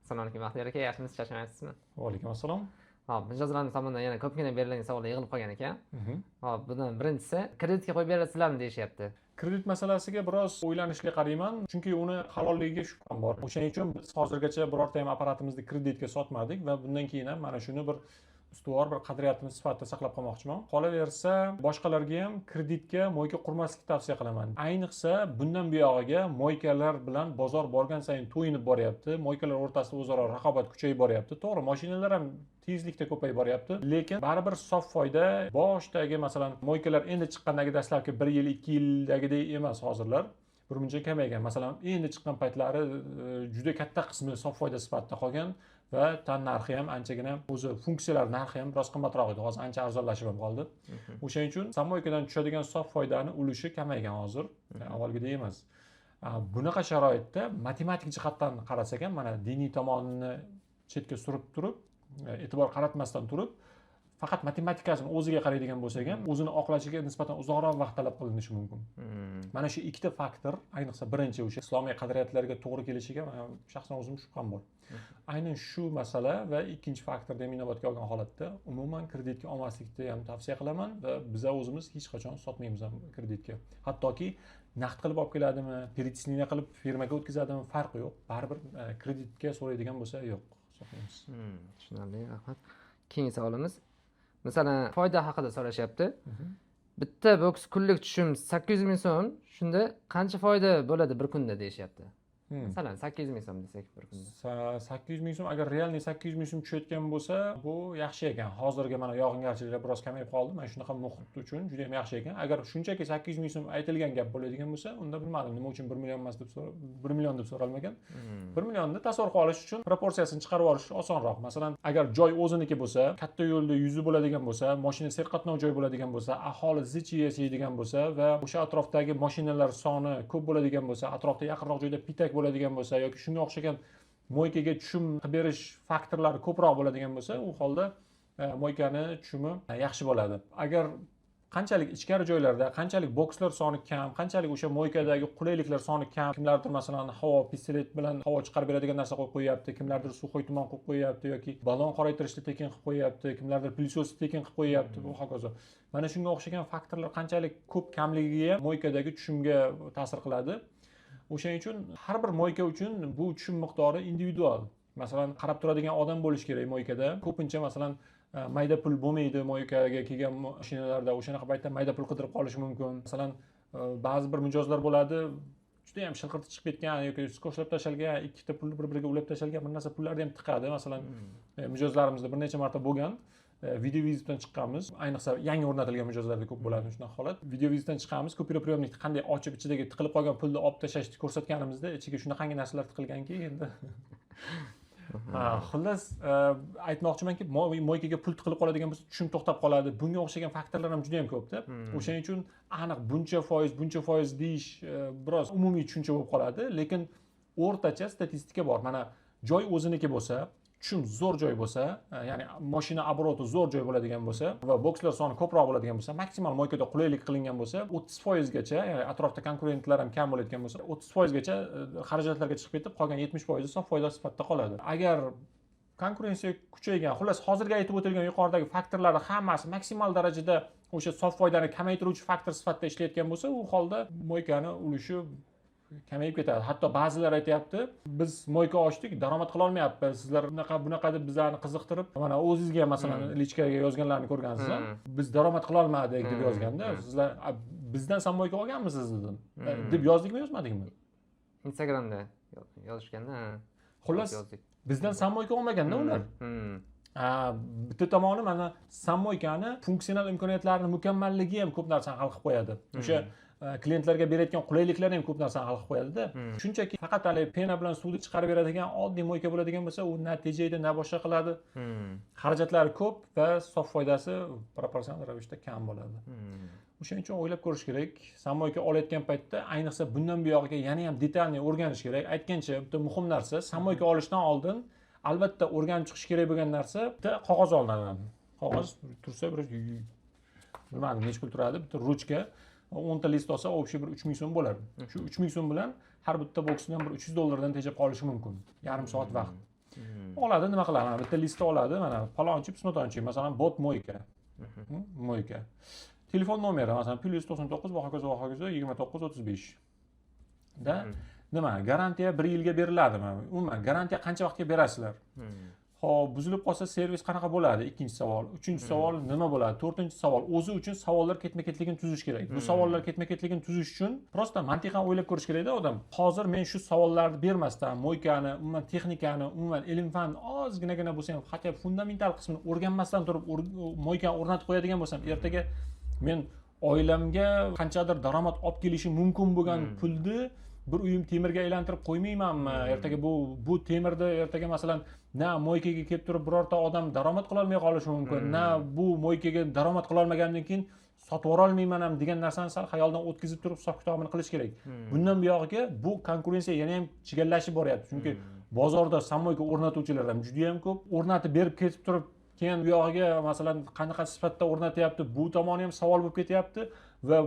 Assalomu alaykum Baxtiyor aka, yaxshimisiz, charchamayapsizmi? Va alaykum assalom. Hop, mijozlarimiz tomonidan yana ko'pgina berilgan savollar yig'ilib qolgan ekan. Hop, bundan birinchisi kreditga qo'yib berasizlarmi deyishyapti. Kredit masalasiga biroz o'ylanishga qarayman, chunki uni halolligiga shubham bor. O'shaning uchun biz hozirgacha birorta ham apparatimizni kreditga sotmadik va bundan keyin ham mana shuni bir ustuvor bir qadriyatimiz sifatida saqlab qolmoqchiman. Qolaversa, boshqalarga ham kreditga mo'yka qurmaslikni tavsiya qilaman. Ayniqsa bundan buyog'iga mo'ykalar bilan bozor borgan sayin to'yinib boryapti. Mo'ykalar o'rtasida o'zaro raqobat kuchayib boryapti. To'g'ri, mashinalar ham tezlikda ko'payib boryapti, lekin baribir sof foyda boshdagi, masalan, mo'ykalar endi chiqqandagi dastlabki 1 yil, 2 yildagidek emas hozirlar. Birmuncha kamaygan. Masalan, endi chiqqan paytlari juda katta qismi sof foyda sifatida qolgan va tan narxi ham anchagina, o'zi funksiyalar narxi ham biroz qimmatroq edi. Hozir ancha arzonlashib ham qoldi. O'shaning uchun samoykadan tushadigan sof foydani ulushi kamaygan hozir, avvalgidek emas. Bunaqa sharoitda matematik jihatdan qarasak ham, mana diniy tomonini chetga surib turib, e'tibor qaratmasdan turib, faqat matematikasini o'ziga qaraydigan bo'lsak ham, o'zini oqlashiga nisbatan uzoqroq vaqt talab qilinishi mumkin. Mana shu ikkita faktor, ayniqsa birinchi o'sha islomiy qadriyatlarga to'g'ri kelishiga shaxsan o'zim shubham bor. Aynan shu masala va ikkinchi faktorni ham inobatga olgan holatda umuman kreditga olmaslikni ham tavsiya qilaman va biz o'zimiz hech qachon sotmaymiz ham kreditga. Hattoki naqd qilib olib keladimi, перечисление qilib firmaga o'tkazadimi, farqi yo'q. Baribir kreditga so'raydigan bo'lsa yo'q, sotmaymiz. Tushunarli, rahmat. Keyingi savolimiz, masalan, foyda haqida so'rashyapti. Bitta boks kunlik tushum 800 ming so'm, shunda qancha foyda bo'ladi bir kunda deyishyapti. Masalan, 800 ming so'm desak bir kunda. 800 ming so'm, agar realniy 800 ming so'm tushayotgan bo'lsa, bu yaxshi ekan. Hozirgi mana yog'ingarchiliklar biroz kamayib qoldi. Mana shunaqa muhit uchun juda ham yaxshi ekan. Agar shunchaki 800 ming so'm aytilgan gap bo'ladigan bo'lsa, unda bilmadim nima uchun 1 million emas deb 1 million deb so'ralmagan. 1 millionni tasavvur qilib olish uchun proporsiyasini chiqarib olish osonroq. Masalan, agar joy o'ziniki bo'lsa, katta yo'lda yuzi bo'ladigan bo'lsa, mashina serqatnov joy bo'ladigan bo'lsa, aholi zich yashaydigan bo'lsa va o'sha atrofdagi mashinalar soni ko'p bo'ladigan bo'lsa, atrofda yaqinroq joyda pitak bo'ladigan bo'lsa yoki shunga o'xshagan mo'ykaga tushum qilib berish faktorlari ko'proq bo'ladigan bo'lsa, u holda mo'ykani tushumi yaxshi bo'ladi. Agar qanchalik ichkari joylarda, qanchalik bokslar soni kam, qanchalik o'sha mo'ykadagi qulayliklar soni kam, kimlardir masalan havo pistolet bilan havo chiqarib beradigan narsa qo'yib qo'yapti, kimlardir suvoy tuman qo'yib qo'yapti yoki ballon qoraytirishni tekin qilib qo'yapti, kimlardir plyusosni tekin qilib qo'yapti, bu hokazo. Mana shunga o'xshagan faktorlar qanchalik ko'p kamligiga mo'ykadagi tushumga ta'sir qiladi. O'shaning uchun har bir mo'yka uchun bu tushum miqdori individual. Masalan, qarab turadigan odam bo'lish kerak mo'ykada. Ko'pincha masalan mayda pul bo'lmaydi mo'ykaga kelgan mashinalarda, o'shanaqa paytda mayda pul qidirib qolish mumkin. Masalan, ba'zi bir mijozlar bo'ladi, juda ham shilqirti chiqib ketgan yoki skoshlab tashalgan, ikkita pulni bir-biriga ulab tashalgan bir narsa pullarni ham tiqadi. Masalan, mijozlarimizda bir necha marta bo'lgan. Video vizitdan chiqqanmiz, ayniqsa yangi o'rnatilgan mijozlarda ko'p bo'ladi shunaqa holat. Video vizitdan chiqqanmiz, ko'piropryomnikni qanday ochib ichidagi tiqilib qolgan pulni olib tashlashni ko'rsatganimizda, ichiga shunaqangi narsalar tiqilganki, endi xullas aytmoqchimanki, mo'ykaga pul tiqilib qoladigan bo'lsa, tushum to'xtab qoladi. Bunga o'xshagan faktorlar ham juda ham ko'p-da. O'shaning uchun aniq buncha foiz deyish biroz umumiy tushuncha bo'lib qoladi, lekin o'rtacha statistika bor. Mana joy o'ziniki bo'lsa, tushum zo'r joy bo'lsa, ya'ni mashina obroti zo'r joy bo'ladigan bo'lsa va bokslar soni ko'proq bo'ladigan bo'lsa, maksimal mo'ykada qulaylik qilingan bo'lsa, 30% gacha, ya'ni atrofda konkurentlar ham kam bo'ladigan bo'lsa, 30% gacha xarajatlarga chiqib ketib, qolgan 70% sof foyda sifatida qoladi. Agar konkurensiya kuchaygan, xullas hozirgi aytib o'tilgan yuqoridagi faktorlarning hammasi maksimal darajada o'sha sof foydani kamaytiruvchi faktor sifatida ishlayotgan bo'lsa, u holda mo'ykani ulushi kamayib ketadi. Hatto ba'zilar aytayapti, biz mo'yka ochdik, daromad qila olmayapmiz. Sizlar bunaqa deb bizlarni qiziqtirib, mana o'zingizga masalan lichkaga yozganlarni ko'rgansiz, biz daromad qila olmadik deb yozganda, sizlar bizdan ham mo'yka olganmisiz dedim. Deb yozdikmi, yozmadikmi? Instagramda yozishganda, xullas bizdan ham mo'yka olmaganda ular. Bitta tomoni mana sammoykani funksional imkoniyatlarini mukammalligi ham ko'p narsani hal qilib qo'yadi. O'sha klientlarga berayotgan qulayliklar ham ko'p narsani hal qilib qo'yadi-da. Shunchaki faqat hali pena bilan suvni chiqarib beradigan oddiy mo'yka bo'ladigan bo'lsa, u na tejaydi, na boshqa qiladi. Xarajatlari ko'p va sof foydasi proporsional ravishda kam bo'ladi. O'shaning uchun o'ylab ko'rish kerak. Sammoyka olayotgan paytda, ayniqsa bundan buyog'iga yana ham detalni o'rganish kerak. Aytgancha, bitta muhim narsa, sammoyka olishdan oldin albatta o'rganib chiqish kerak bo'lgan narsa, bitta qog'oz olinadi. Qog'oz tursa bir bilmadim nech pul turadi, bitta ruchka 10 ta list olsa, общий bir 3000 so'm bo'ladi. Shu 3000 so'm bilan har bitta boksdan bir $300 tejab qolishi mumkin. Yarim soat vaqt. Oladi, nima qiladi? Mana bitta listni oladi, mana palonchi, pismotonchi, masalan, bot moyka. Moyka. Telefon nomeri, masalan, +99 va hokazo 2935. Da nima? Garantiya 1 yilga beriladimi? Umuman garantiya qancha vaqtga berasizlar? Xo'p, buzilib qolsa servis qanaqa bo'ladi? Ikkinchi savol. Uchinchi savol nima bo'ladi? To'rtinchi savol, o'zi uchun savollar ketma-ketligini tuzish kerak. Bu savollar ketma-ketligini tuzish uchun prosta mantiqan o'ylab ko'rish kerakda odam. Hozir men shu savollarni bermasdan, moykani, umuman texnikani, umuman ilm-fan ozginagina bo'lsa ham, hatto fundamental qismini o'rganmasdan turib moykani o'rnatib qo'yadigan bo'lsam, ertaga men oilamga qanchadir daromad olib kelishi mumkin bo'lgan pulni bir uyum temirga aylantirib qo'ymaymanmi? Ertaga bu temirni ertaga masalan na moykaga kelib turib birorta odam daromad qila olmay qolishi mumkin, na bu moykaga daromad qila olmagandan keyin sotib yubora olmayman ham degan narsani sal xayoldan o'tkazib turib hisob kitobini qilish kerak. Bundan buyog'iga bu konkurensiya yana ham chigallashib boryapti. Chunki bozorda sammoyka o'rnatuvchilar ham juda ham ko'p. O'rnatib berib ketib turib keyin bu yog'iga masalan qanaqa sifatda o'rnatyapti, bu tomoni ham savol bo'lib ketyapti va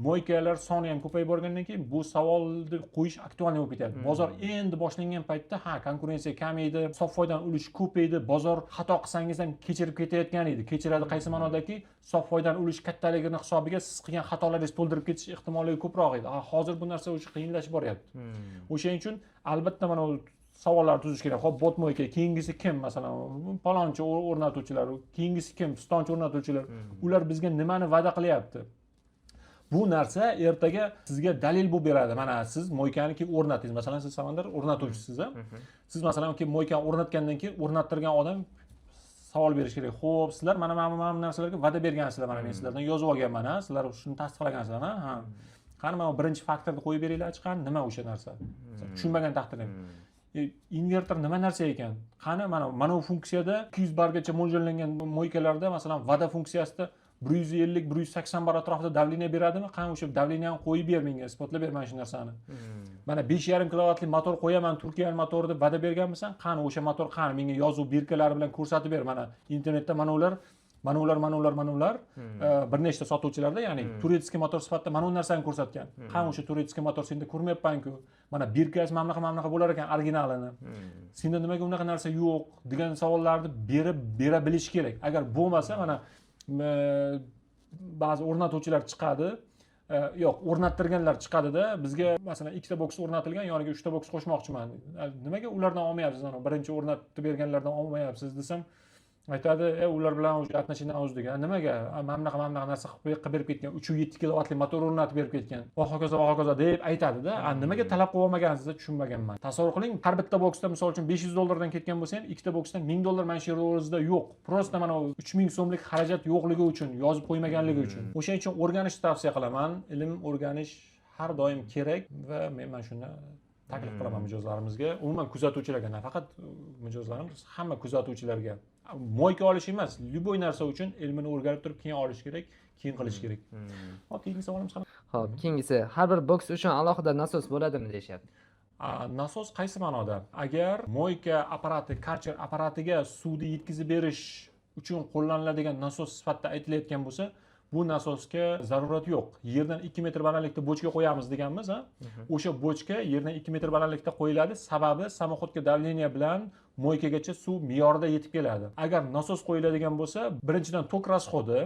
moykalar soni ham ko'payib borgandan keyin bu savolni qo'yish aktualniy bo'lib ketyapti. Bozor endi boshlangan paytda konkurensiya kamaydi, sof foydadan ulush ko'paydi, bozor xato qilsangiz ham kechirib ketayotgan edi. Kechiradi qaysi ma'nodaki, sof foydadan ulush kattaligini hisobiga siz qilgan xatolaringizni to'ldirib ketish ehtimolligi ko'proq edi. Hozir bu narsa o'sha qiyinlashib boryapti. O'shaning uchun albatta mana savollar tuzish kerak. Xo'p, bot moyka keyingisi kim? Masalan, palonchi o'rnatuvchilar, keyingisi kim? Pistonchi o'rnatuvchilar. Ular bizga nimani va'da qilyapti? Bu narsa ertaga sizga dalil bo'lib beradi. Mana siz moykani kelib o'rnatingiz. Masalan, siz Samandar o'rnatuvchisiz, siz masalan kelib moykani o'rnatgandan keyin o'rnattirgan odam savol berish kerak. Xo'p, sizlar mana narsalarga va'da bergansizlar. Mana men sizlardan yozib olganman, sizlar shuni tasdiqlagansizlar, ha? Qani mana birinchi faktorni qo'yib beringlar, chiqqan nima o'sha narsa? Tushunmagan taqdirda invertor nima narsa ekan? Qani mana bu funksiyada 200 bargacha mo'ljallangan moykalarda masalan va'da funksiyasida 150-180 bar atrofida davleniya beradimi? Qani o'sha davleniyani qo'yib ber menga, isbotlab ber mana shu narsani. Mana 5,5 kilovatli motor qo'yaman, Turkiya motori deb va'da berganmisan? Qani o'sha motor qani menga yozuv birkalari bilan ko'rsatib ber. Mana internetda mana ular bir nechta sotuvchilarda, ya'ni turetskiy motor sifatida mana bu narsani ko'rsatgan. Qani o'sha turetskiy motor senda ko'rmayapman-ku. Mana birkasi mana bular ekan originalini. Senda nimaga unaqa narsa yo'q degan savollarni bera bilish kerak. Agar bo'lmasa mana ba'zi o'rnatuvchilar chiqadi, yo'q, o'rnattirganlar chiqadida bizga masalan 2 ta boks o'rnatilgan, yoniga 3 ta boks qo'shmoqchiman. Nimaga ulardan olmayapsiz? Birinchi o'rnatib berganlardan olmayapsiz desam, aytadi, ular bilan o'sha отношение degan. Nimaga? Mana bunaqa narsa qilib berib ketgan, 307 kilovatli motor o'rnatib berib ketgan. Va hokazo deb aytadi-da. Nimaga talab qilib olmagansiz tushunmaganman. Tasavvur qiling, har bitta boksda misol uchun $500 ketgan bo'lsa ham, ikkita boksdan $1000 mana shu o'zida yo'q. Prosta mana 3000 so'mlik xarajat yo'qligi uchun, yozib qo'ymaganligi uchun. O'shaning uchun o'rganishni tavsiya qilaman. Ilm o'rganish har doim kerak va men mana shuni taklif qilaman mijozlarimizga, umuman kuzatuvchilarga, nafaqat mijozlarimiz, hamma kuzatuvchilarga. Moyka olish emas, любой narsa uchun ilmini o'rganib turib keyin olish kerak, keyin qilish kerak. Hop, keyingi savolimiz qanaqa? Xo'p, keyingisi har bir boks uchun alohida nasos bo'ladimi deyapti. Nasos qaysi ma'noda? Agar moyka apparati, karcher apparatiga suvni yetkazib berish uchun qo'llaniladigan nasos sifatida aytilayotgan bo'lsa, bu nasosga zarurat yo'q. Yerdan 2 metr balandlikda bochka qo'yamiz deganmiz, o'sha bochka yerdan 2 metr balandlikda qo'yiladi, sababi samoxodga davleniya bilan moykagacha suv me'yorida yetib keladi. Agar nasos qo'yiladigan bo'lsa, birinchidan tok rasxodi,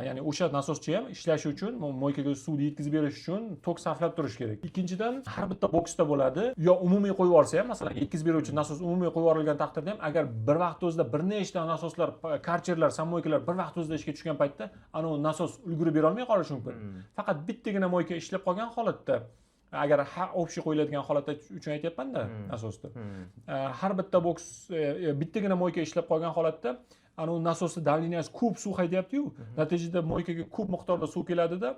ya'ni o'sha nasoschi ham ishlashi uchun, moykaga suvni yetkazib berish uchun tok sarflab turish kerak. Ikkinchidan, har bitta boksda bo'ladi, yo umumiy qo'yib yuborsa ham, masalan, yetkazib beruvchi nasos umumiy qo'yib yuborilgan taqdirda ham, agar bir vaqt o'zida bir nechta nasoslar, karcherlar, sammoykalar bir vaqt o'zida ishga tushgan paytda, ana nasos ulgurib bera olmay qolishi mumkin. Faqat bittagina moyka ishlab qolgan holatda, agar общий qo'yiladigan holatda uchun aytyapman-da, nasosda. Har bitta boks bittagina moyka ishlab qolgan holatda, ana nasosda davleniyasi ko'p suv haydayapti-yu, natijada moykaga ko'p miqdorda suv keladi-da.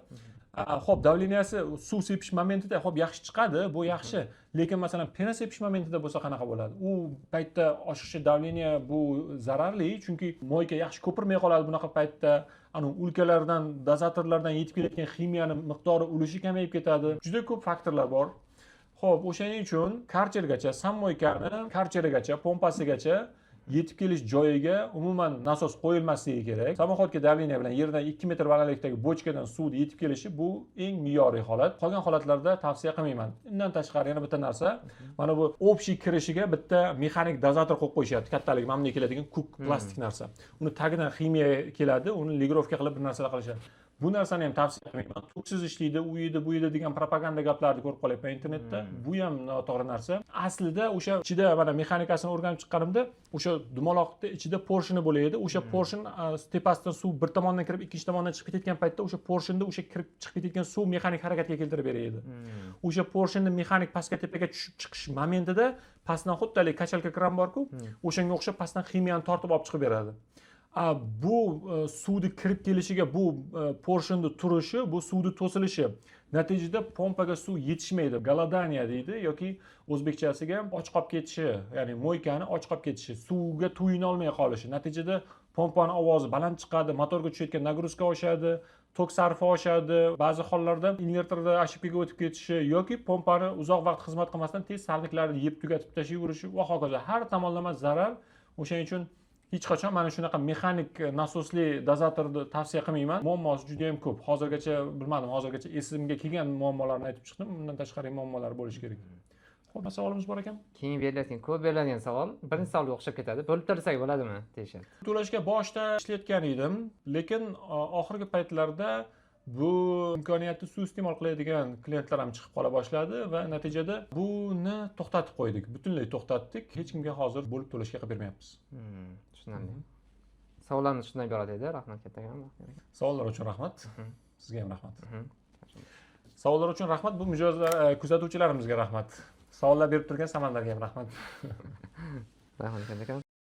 Xo'p, davleniyasi suv sepish momentida xo'p yaxshi chiqadi, bu yaxshi. Lekin masalan, pena sepish momentida bo'lsa qanaqa bo'ladi? U paytda oshiqcha davleniya bu zararli, chunki moyka yaxshi ko'pirmay qoladi bunaqa paytda. Ana ulkalardan, dozatorlardan yetib kelayotgan ximiyani miqdori ulushi kamayib ketadi. Juda ko'p faktorlar bor. Xo'p, o'shaning uchun karchergacha, sammoykani karcherigacha, pompasigacha yetib kelish joyiga umuman nasos qo'yilmasligi kerak. Samoxodga давление bilan yerdan 2 metr balandlikdagi bochkadan suvni yetib kelishi bu eng me'yoriy holat. Qolgan holatlarda tavsiya qilmayman. Undan tashqari yana bitta narsa, mana bu общий kirishiga bitta mexanik dozator qo'yib qo'yishyapti. Kattaligi mamnun keladigan kuk plastik narsa. Uni tagidan ximiya keladi, uni legirovka qilib bir narsalar qilishadi. Bu narsani ham tavsiya qilmayman. Tuksiz ishlaydi, u yedi, bu yedi degan propaganda gaplarni ko'rib qolyapman internetda. Bu ham noto'g'ri narsa. Aslida o'sha ichida mana mexanikasini o'rganib chiqqanimda, o'sha dumaloqni ichida porshini bo'ladi. O'sha porshin tepasidan suv bir tomondan kirib, ikkinchi tomondan chiqib ketayotgan paytda o'sha porshinda o'sha kirib chiqib ketayotgan suv mexanik harakatga keltirib beradi. O'sha porshinni mexanik pastga tepaga tushib chiqish momentida pastdan xuddalik kachalka kran bor-ku, o'shanga o'xshab pastdan ximiyani tortib olib chiqib beradi. Bu suvni kirib kelishiga, bu porshinni turishi, bu suvni to'silishi natijada pompaga suv yetishmaydi. Golodaniya deydi yoki o'zbekchasiga och qolib ketishi, ya'ni mo'ykani och qolib ketishi, suvga to'yina olmay qolishi. Natijada pompani ovozi baland chiqadi, motorga tushayotgan nagruzka oshadi, tok sarfi oshadi, ba'zi hollarda invertorda ошибкаga o'tib ketishi yoki pompani uzoq vaqt xizmat qilmasdan tez salniklarni yeb tugatib tashlayverishi va hokazo. Har tomonlama zarar. O'shaning uchun hech qachon mana shunaqa mexanik nasosli dozatorni tavsiya qilmayman. Muammosi juda ham ko'p. Hozirgacha bilmadim, hozirgacha esimga kelgan muammolarni aytib chiqdim. Undan tashqari muammolar bo'lishi kerak. Xo'p, savolimiz bor ekan. Keyin ko'p beriladigan savol birinchi savolga o'xshab ketadi. Bo'lib tursak bo'ladimi deyishadi. To'lashga boshida ishlayotgan edim, lekin oxirgi paytlarda bu imkoniyatni suiiste'mol qiladigan klientlar ham chiqib qola boshladi va natijada buni to'xtatib qo'ydik. Butunlay to'xtatdik. Hech kimga hozir bo'lib to'lashga qilib bermayapmiz. Tushunarli. Savollarni shunday iborat edi. Rahmat kattakon. Savollar uchun rahmat. Sizga ham rahmat. Savollar uchun rahmat. Bu mijozlar, kuzatuvchilarimizga rahmat. Savollar berib turgan Samandarga ham rahmat. Rahmat kattakon.